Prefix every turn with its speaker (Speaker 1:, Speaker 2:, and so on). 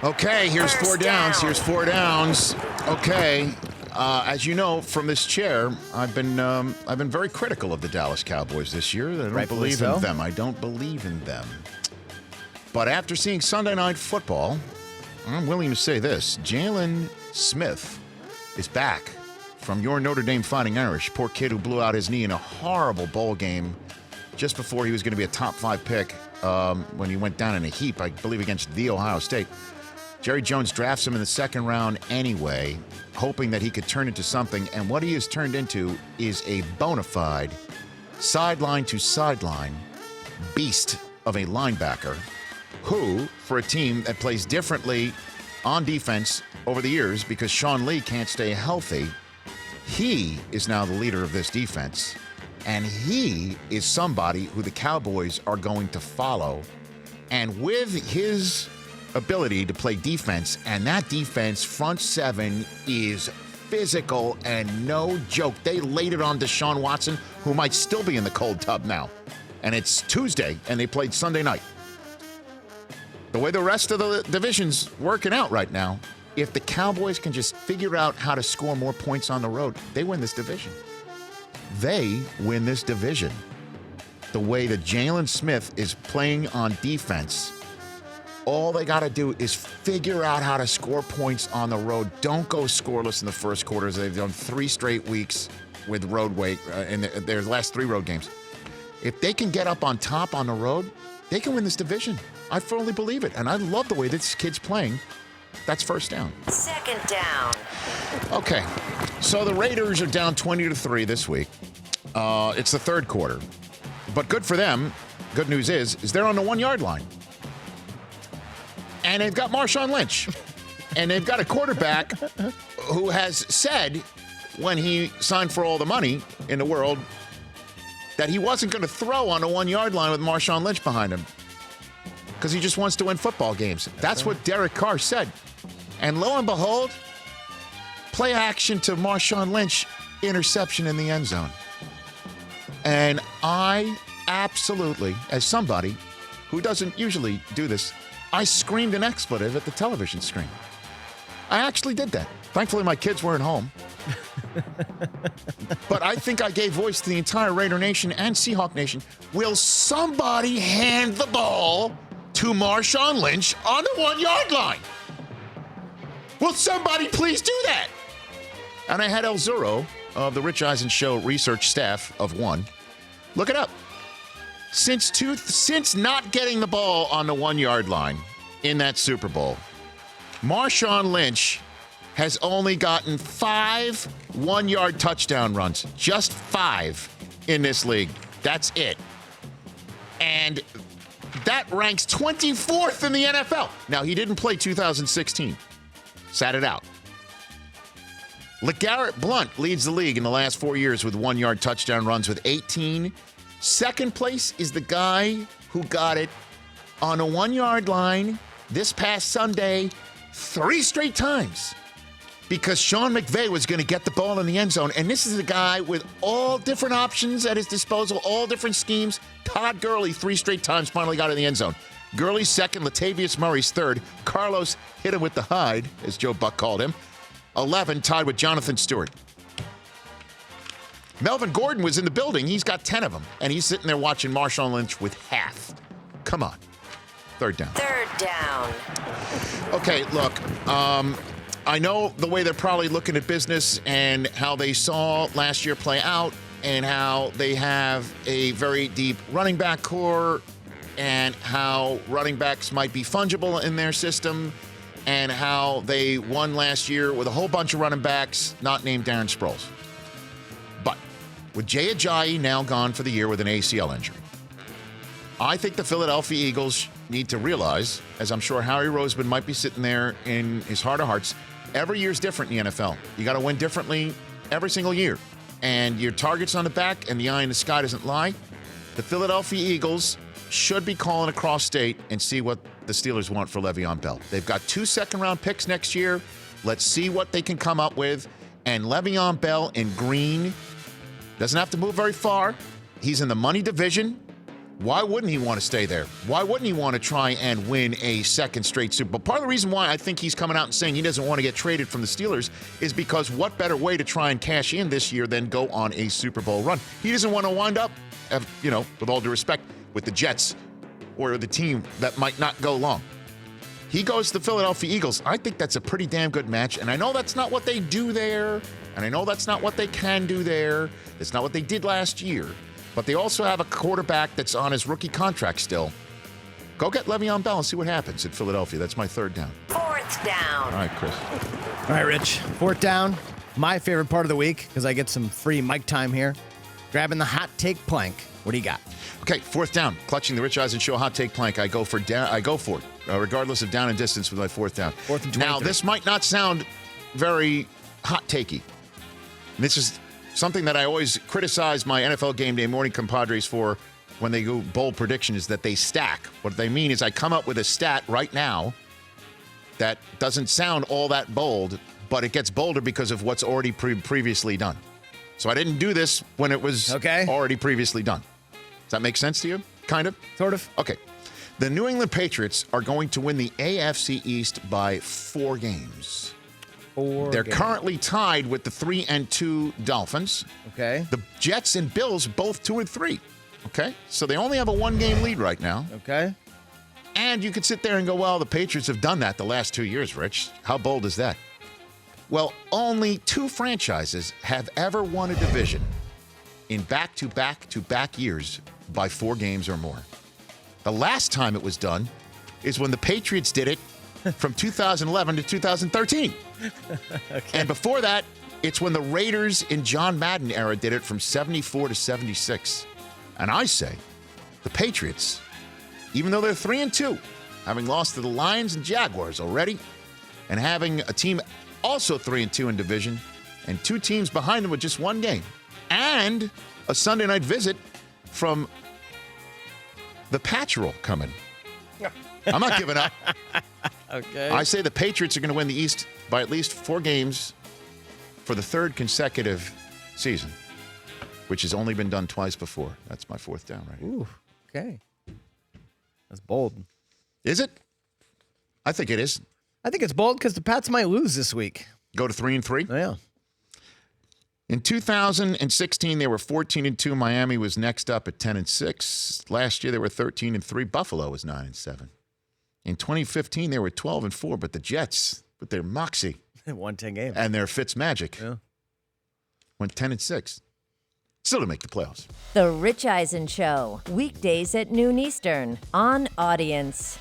Speaker 1: Okay, here's
Speaker 2: First
Speaker 1: four downs.
Speaker 2: down.
Speaker 1: Here's four downs. Okay, as you know from this chair, I've been very critical of the Dallas Cowboys this year. I don't
Speaker 3: Rightfully
Speaker 1: believe
Speaker 3: so.
Speaker 1: in them. I don't believe in them. But after seeing Sunday Night Football, I'm willing to say this: Jaylon Smith is back from your Notre Dame Fighting Irish. Poor kid who blew out his knee in a horrible bowl game just before he was going to be a top 5 pick when he went down in a heap, I believe, against the Ohio State. Jerry Jones drafts him in the second round anyway, hoping that he could turn into something. And what he has turned into is a bona fide sideline to sideline beast of a linebacker who, for a team that plays differently on defense over the years because Sean Lee can't stay healthy, he is now the leader of this defense. And he is somebody who the Cowboys are going to follow. And with his ability to play defense, and that defense front seven is physical and no joke. They laid it on Deshaun Watson, who might still be in the cold tub now. And it's Tuesday, and they played Sunday night. The way the rest of the division's working out right now, if the Cowboys can just figure out how to score more points on the road, they win this division. They win this division. The way that Jaylon Smith is playing on defense, all they got to do is figure out how to score points on the road. Don't go scoreless in the first quarters. They've done 3 straight weeks with road weight in their last 3 road games. If they can get up on top on the road, they can win this division. I firmly believe it. And I love the way this kid's playing. That's first down.
Speaker 2: Second down.
Speaker 1: Okay, so the Raiders are down 20-3 this week. It's the third quarter. But good for them. Good news is they're on the 1-yard line. And they've got Marshawn Lynch. And they've got a quarterback who has said when he signed for all the money in the world that he wasn't going to throw on the 1-yard line with Marshawn Lynch behind him because he just wants to win football games. That's what Derek Carr said. And lo and behold, play action to Marshawn Lynch, interception in the end zone. And I absolutely, as somebody who doesn't usually do this, I screamed an expletive at the television screen. I actually did that. Thankfully, my kids weren't home. But I think I gave voice to the entire Raider Nation and Seahawk Nation. Will somebody hand the ball to Marshawn Lynch on the 1-yard line? Will somebody please do that? And I had El Zuro of the Rich Eisen Show research staff of one look it up. Since not getting the ball on the 1-yard line in that Super Bowl, Marshawn Lynch has only gotten 5 1-yard touchdown runs. Just 5 in this league. That's it. And that ranks 24th in the NFL. Now, he didn't play 2016. Sat it out. LeGarrette Blount leads the league in the last 4 years with 1-yard touchdown runs with 18. Second place is the guy who got it on a 1-yard line this past Sunday 3 straight times because Sean McVay was going to get the ball in the end zone. And this is a guy with all different options at his disposal, all different schemes. Todd Gurley 3 straight times finally got in the end zone. Gurley's second, Latavius Murray's third. Carlos hit him with the hide, as Joe Buck called him. 11, tied with Jonathan Stewart. Melvin Gordon was in the building. He's got 10 of them. And he's sitting there watching Marshawn Lynch with half. Come on. Third down.
Speaker 2: Third down.
Speaker 1: Okay, look. I know the way they're probably looking at business and how they saw last year play out and how they have a very deep running back core and how running backs might be fungible in their system and how they won last year with a whole bunch of running backs not named Darren Sproles. But with Jay Ajayi now gone for the year with an ACL injury, I think the Philadelphia Eagles need to realize, as I'm sure Harry Roseman might be sitting there in his heart of hearts, every year's different in the NFL. You got to win differently every single year. And your target's on the back and the eye in the sky doesn't lie. The Philadelphia Eagles should be calling across state and see what the Steelers want for Le'Veon Bell. They've got 2 second-round picks next year. Let's see what they can come up with. And Le'Veon Bell in green doesn't have to move very far. He's in the money division. Why wouldn't he want to stay there? Why wouldn't he want to try and win a second straight Super Bowl? Part of the reason why I think he's coming out and saying he doesn't want to get traded from the Steelers is because what better way to try and cash in this year than go on a Super Bowl run? He doesn't want to wind up, with all due respect, with the Jets or the team that might not go long. He goes to the Philadelphia Eagles. I think that's a pretty damn good match, and I know that's not what they do there, and I know that's not what they can do there. It's not what they did last year. But they also have a quarterback that's on his rookie contract still. Go get Le'Veon Bell and see what happens in Philadelphia. That's my third down.
Speaker 2: Fourth down.
Speaker 1: All right, Chris.
Speaker 3: All right, Rich. Fourth down. My favorite part of the week because I get some free mic time here. Grabbing the hot take plank. What do you got?
Speaker 1: Okay, fourth down. Clutching the Rich Eisen Show hot take plank. I go for it, regardless of down and distance with my fourth down.
Speaker 3: Fourth and 23.
Speaker 1: Now, this might not sound very hot takey. This is something that I always criticize my NFL Game Day morning compadres for when they go bold prediction is that they stack. What they mean is I come up with a stat right now that doesn't sound all that bold, but it gets bolder because of what's already previously done. So I didn't do this when it was already previously done. Does that make sense to you? Kind of?
Speaker 3: Sort of.
Speaker 1: Okay. The New England Patriots are going to win the AFC East by 4 games. They're currently tied with the 3-2 Dolphins.
Speaker 3: Okay.
Speaker 1: The Jets and Bills both 2-3. Okay. So they only have a 1-game lead right now.
Speaker 3: Okay.
Speaker 1: And you could sit there and go, well, the Patriots have done that the last 2 years, Rich. How bold is that? Well, only 2 franchises have ever won a division in back-to-back-to-back years by 4 games or more. The last time it was done is when the Patriots did it from 2011 to 2013. Okay. And before that, it's when the Raiders in John Madden era did it from 74 to 76. And I say, the Patriots, even though they're 3-2, having lost to the Lions and Jaguars already, and having a team also 3-2 in division, and 2 teams behind them with just 1 game, and a Sunday night visit from the Patcherel coming. I'm not giving up.
Speaker 3: Okay.
Speaker 1: I say the Patriots are going to win the East by at least 4 games for the 3rd consecutive season, which has only been done twice before. That's my 4th down right here.
Speaker 3: Ooh, okay. That's bold.
Speaker 1: Is it? I think it is.
Speaker 3: I think it's bold because the Pats might lose this week.
Speaker 1: Go to 3-3?
Speaker 3: Oh, yeah.
Speaker 1: In 2016, they were 14-2. Miami was next up at 10-6. Last year, they were 13-3. Buffalo was 9-7. In 2015, they were 12-4. But the Jets, with their moxie,
Speaker 3: won 10 games,
Speaker 1: and their Fitz magic, went 10-6. Still to make the playoffs.
Speaker 2: The Rich Eisen Show, weekdays at noon Eastern on Audience.